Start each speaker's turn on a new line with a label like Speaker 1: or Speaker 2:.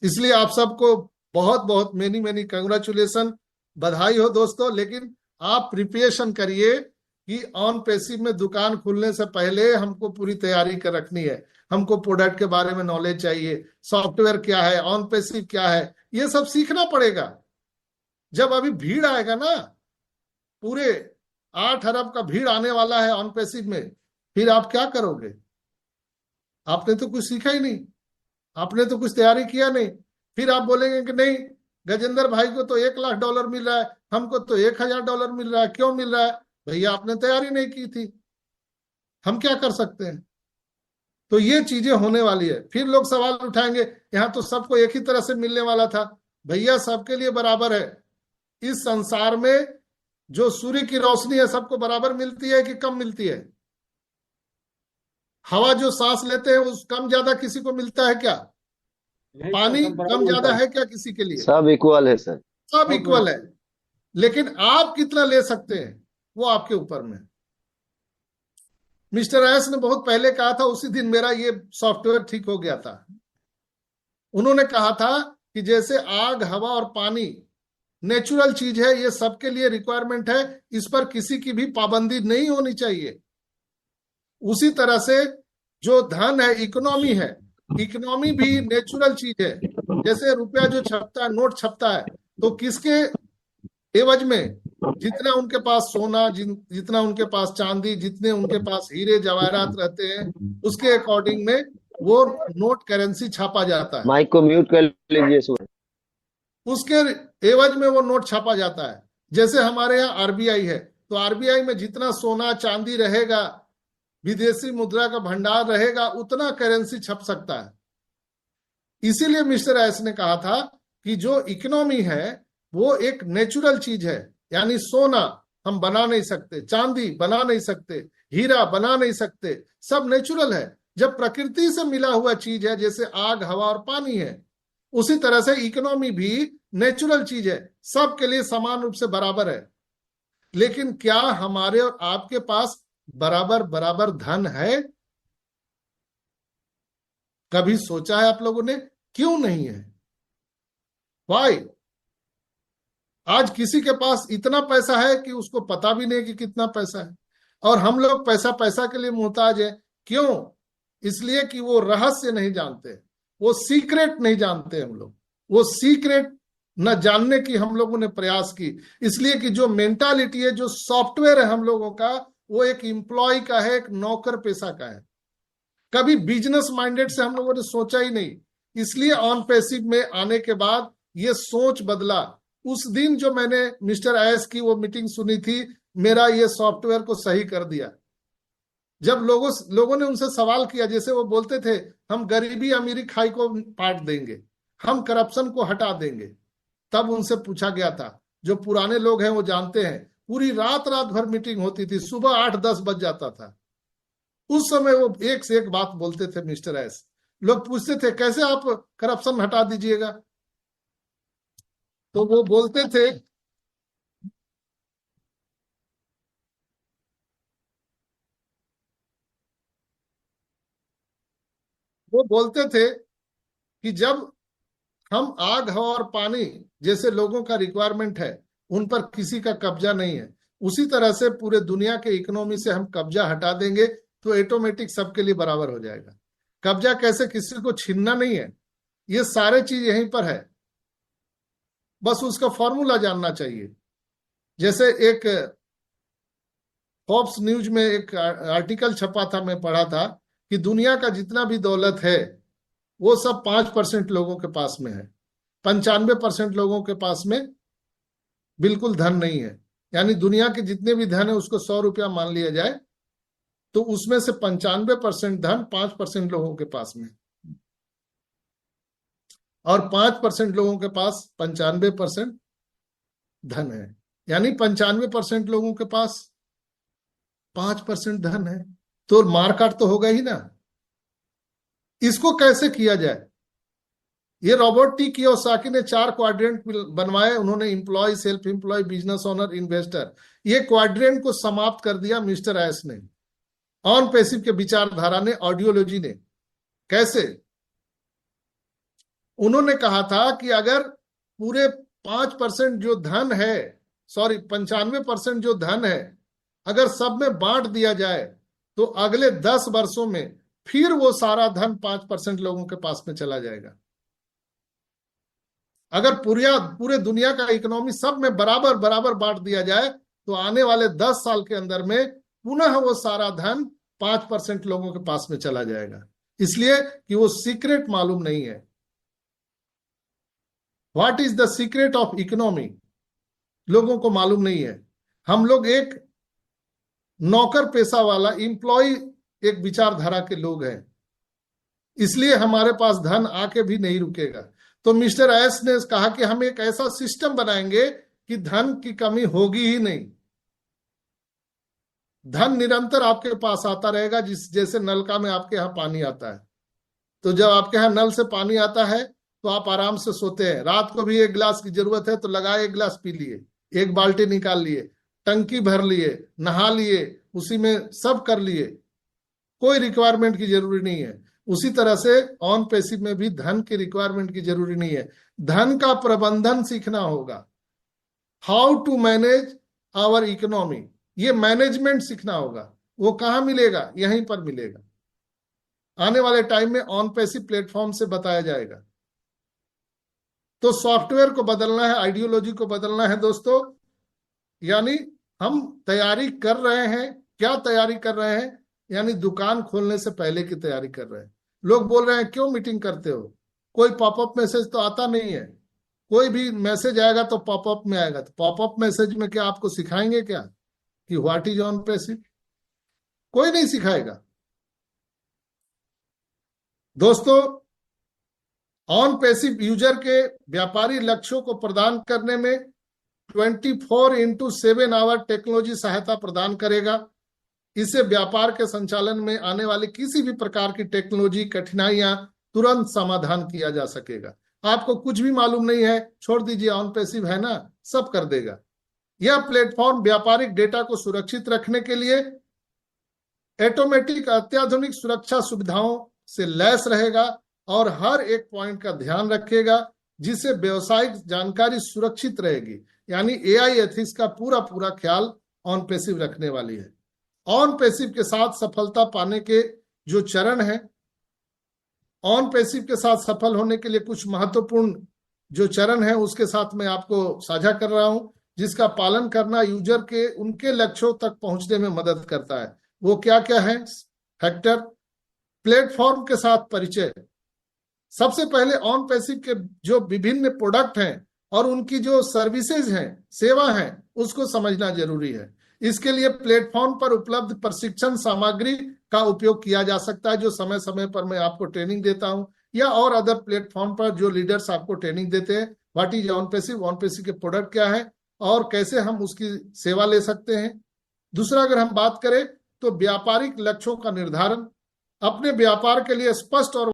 Speaker 1: इसलिए आप सबको बहुत बहुत मेनी मेनी कंग्रेचुलेशन, बधाई हो दोस्तों। लेकिन आप प्रिपरेशन करिए कि ऑन पैसिव में दुकान खुलने से पहले हमको पूरी तैयारी कर रखनी है। हमको प्रोडक्ट के बारे में नॉलेज चाहिए, सॉफ्टवेयर क्या है, ऑन पैसिव क्या है, ये सब सीखना पड़ेगा। जब अभी भीड़ आएगा ना, पूरे 8 अरब का भीड़ आने वाला है ऑन पैसिव में, फिर आप क्या करोगे? आपने तो कुछ सीखा ही नहीं, आपने तो कुछ तैयारी किया नहीं। फिर आप बोलेंगे कि नहीं, गजेंद्र भाई को तो $1 लाख मिल रहा है, हमको तो $1000 मिल रहा है, क्यों मिल रहा है? भैया आपने तैयारी नहीं की थी, हम क्या कर सकते हैं? तो ये चीजें होने वाली है। फिर लोग सवाल उठाएंगे, यहाँ तो सबको एक ही तरह से मिलने वाला था। भैया सबके लिए बराबर है। इस संसार में जो सूर्य की रोशनी है सबको बराबर मिलती है कि कम मिलती है? हवा जो सांस लेते हैं उस कम ज्यादा किसी को मिलता है क्या?
Speaker 2: नहीं सर,
Speaker 1: पानी
Speaker 2: सब बराबर
Speaker 1: कम
Speaker 2: मिलता
Speaker 1: ज्यादा
Speaker 2: है।
Speaker 1: है क्या किसी के लिए?
Speaker 3: सब इक्वल है सर।
Speaker 1: सब
Speaker 2: सब
Speaker 1: इक्वल है।
Speaker 2: बराबर।
Speaker 1: लेकिन आप कितना ले सकते हैं वो आपके ऊपर में। मिस्टर एस ने बहुत पहले कहा था, उसी दिन मेरा ये सॉफ्टवेयर ठीक हो गया था। उन्होंने कहा था कि जैसे आग, हवा और पानी नेचुरल चीज है, ये सबके लिए रिक्वायरमेंट है, इस पर किसी की भी पाबंदी नहीं होनी चाहिए। उसी तरह से जो धन है, इकोनॉमी है, इकोनॉमी भी नेचुरल चीज है। जैसे रुपया जो छपता है, नोट छपता है, तो किसके एवज में? जितना उनके पास सोना, जितना उनके पास चांदी, जितने उनके पास हीरे जवाहरात रहते हैं, उसके अकॉर्डिंग में वो नोट करेंसी छापा जाता है।
Speaker 3: माइक को म्यूट कर लीजिए सर।
Speaker 1: उसके एवज में वो नोट छापा जाता है। जैसे हमारे यहाँ आरबीआई है, तो आरबीआई में जितना सोना चांदी रहेगा, विदेशी मुद्रा का भंडार रहेगा, उतना करेंसी छप सकता है। इसीलिए मिस्टर एस ने कहा था कि जो इकोनॉमी है वो एक नेचुरल चीज है। यानी सोना हम बना नहीं सकते, चांदी बना नहीं सकते, हीरा बना नहीं सकते, सब नेचुरल है। जब प्रकृति से मिला हुआ चीज है, जैसे आग, हवा और पानी है, उसी तरह से इकोनॉमी भी नेचुरल चीज है, सबके लिए समान रूप से बराबर है। लेकिन क्या हमारे और आपके पास बराबर बराबर धन है? कभी सोचा है आप लोगों ने? क्यों नहीं है? वाई? आज किसी के पास इतना पैसा है कि उसको पता भी नहीं कि कितना पैसा है, और हम लोग पैसा पैसा के लिए मोहताज है। क्यों? इसलिए कि वो रहस्य नहीं जानते, वो सीक्रेट नहीं जानते। हम लोग वो सीक्रेट न जानने की हम लोगों ने प्रयास की। इसलिए कि जो मेंटालिटी है, जो सॉफ्टवेयर है हम लोगों का, वो एक एम्प्लॉय का है, एक नौकर पेशा का है। कभी बिजनेस माइंडेड से हम लोगों ने सोचा ही नहीं। इसलिए ऑन पैसिव में आने के बाद ये सोच बदला। उस दिन जो मैंने मिस्टर एस की वो मीटिंग सुनी थी, मेरा ये सॉफ्टवेयर को सही कर दिया। जब लोगों ने उनसे सवाल किया, जैसे वो बोलते थे हम गरीबी अमीरी खाई को पाट देंगे, हम करप्शन को हटा देंगे, तब उनसे पूछा गया था, जो पुराने लोग हैं वो जानते हैं, पूरी रात रात भर मीटिंग होती थी, सुबह 8-10 बज जाता था। उस समय वो एक से एक बात बोलते थे मिस्टर एस। लोग पूछते थे कैसे आप करप्शन हटा दीजिएगा, तो वो बोलते थे कि जब हम आग, हवा और पानी जैसे लोगों का रिक्वायरमेंट है, उन पर किसी का कब्जा नहीं है, उसी तरह से पूरे दुनिया के इकोनॉमी से हम कब्जा हटा देंगे तो ऑटोमेटिक सबके लिए बराबर हो जाएगा। कब्जा कैसे? किसी को छीनना नहीं है, ये सारे चीज यहीं पर है, बस उसका फॉर्मूला जानना चाहिए। जैसे एक फॉक्स न्यूज में एक आर्टिकल छपा था, मैं पढ़ा था कि दुनिया का जितना भी दौलत है वो सब 5% लोगों के पास में है, 95% लोगों के पास में बिल्कुल धन नहीं है। यानी दुनिया के जितने भी धन है उसको 100 रुपया मान लिया जाए, तो उसमें से 95% धन 5% लोगों के पास में, और 5% लोगों के पास 95% धन है। यानी 95% लोगों के पास 5% धन है, तो मारकाट तो होगा ही ना। इसको कैसे किया जाए? ये रॉबर्ट टी कियोसाकी ने 4 क्वाड्रेंट बनवाए। उन्होंने employ, self employ, business owner, investor, ये क्वाड्रेंट को समाप्त कर दिया मिस्टर एस ने, ऑन पैसिव के विचारधारा ने, ऑडियोलॉजी ने। कैसे? उन्होंने कहा था कि अगर पूरे 5% जो धन है, सॉरी 95% जो धन है, अगर सब में बांट दिया जाए तो अगले 10 वर्षों में फिर वो सारा धन 5% लोगों के पास में चला जाएगा। अगर पूरे दुनिया का इकोनॉमी सब में बराबर बराबर बांट दिया जाए तो आने वाले 10 साल के अंदर में पुनः वो सारा धन 5% लोगों के पास में चला जाएगा, इसलिए कि वो सीक्रेट मालूम नहीं है। What is the secret of economy, लोगों को मालूम नहीं है। हम लोग एक नौकर पेशा वाला एम्प्लॉय, एक विचारधारा के लोग हैं, इसलिए हमारे पास धन आके भी नहीं रुकेगा। तो मिस्टर एस ने कहा कि हम एक ऐसा सिस्टम बनाएंगे कि धन की कमी होगी ही नहीं, धन निरंतर आपके पास आता रहेगा। जैसे नलका में आपके यहाँ पानी आता है, तो जब आपके यहाँ नल से पानी आता है तो आप आराम से सोते हैं, रात को भी एक गिलास की जरूरत है तो लगाए, एक गिलास पी लिए, एक बाल्टी निकाल लिए, टंकी भर लिए, नहा लिए, उसी में सब कर लिए, कोई रिक्वायरमेंट की जरूरी नहीं है। उसी तरह से ऑन पैसिव में भी धन की रिक्वायरमेंट की जरूरी नहीं है। धन का प्रबंधन सीखना होगा, how to manage our economy, ये मैनेजमेंट सीखना होगा। वो कहाँ मिलेगा? यहीं पर मिलेगा। आने वाले टाइम में ऑन पैसिव प्लेटफॉर्म से बताया जाएगा। तो सॉफ्टवेयर को बदलना है, आइडियोलॉजी को बदलना है दोस्तों। यानी हम तैयारी कर रहे हैं। क्या तैयारी कर रहे हैं? यानी दुकान खोलने से पहले की तैयारी कर रहे हैं। लोग बोल रहे हैं क्यों मीटिंग करते हो, कोई पॉपअप मैसेज तो आता नहीं है, कोई भी मैसेज आएगा तो पॉपअप में आएगा। तो पॉपअप मैसेज में क्या आपको सिखाएंगे क्या कि व्हाट इज ऑन पैसिव? कोई नहीं सिखाएगा दोस्तों। ऑन पैसिव यूजर के व्यापारी लक्ष्यों को प्रदान करने में 24/7 आवर टेक्नोलॉजी सहायता प्रदान करेगा। इससे व्यापार के संचालन में आने वाली किसी भी प्रकार की टेक्नोलॉजी कठिनाइयां तुरंत समाधान किया जा सकेगा। आपको कुछ भी मालूम नहीं है, छोड़ दीजिए, ऑन पैसिव है ना, सब कर देगा। यह प्लेटफॉर्म व्यापारिक डेटा को सुरक्षित रखने के लिए ऑटोमेटिक अत्याधुनिक सुरक्षा सुविधाओं से लैस रहेगा और हर एक पॉइंट का ध्यान रखेगा, जिससे व्यवसायिक जानकारी सुरक्षित रहेगी। यानी एआई एथिक्स का पूरा पूरा ख्याल ऑन पैसिव रखने वाली है। ऑन पैसिव के साथ सफलता पाने के जो चरण हैं, ऑन पैसिव के साथ सफल होने के लिए कुछ महत्वपूर्ण जो चरण हैं उसके साथ मैं आपको साझा कर रहा हूं, जिसका पालन करना यूजर के उनके लक्ष्यों तक पहुंचने में मदद करता है। वो क्या क्या है फैक्टर? प्लेटफॉर्म के साथ परिचय। सबसे पहले ऑन पैसिव के जो विभिन्न प्रोडक्ट हैं और उनकी जो सर्विसेज हैं, सेवा हैं, उसको समझना जरूरी है। इसके लिए प्लेटफॉर्म पर उपलब्ध प्रशिक्षण सामग्री का उपयोग किया जा सकता है, जो समय समय पर मैं आपको ट्रेनिंग देता हूं, या और अदर प्लेटफॉर्म पर जो लीडर्स आपको ट्रेनिंग देते हैं। What is on passive, on passive के प्रोडक्ट क्या है और कैसे हम उसकी सेवा ले सकते हैं। दूसरा, अगर हम बात करें तो व्यापारिक लक्ष्यों का निर्धारण। अपने व्यापार के लिए स्पष्ट और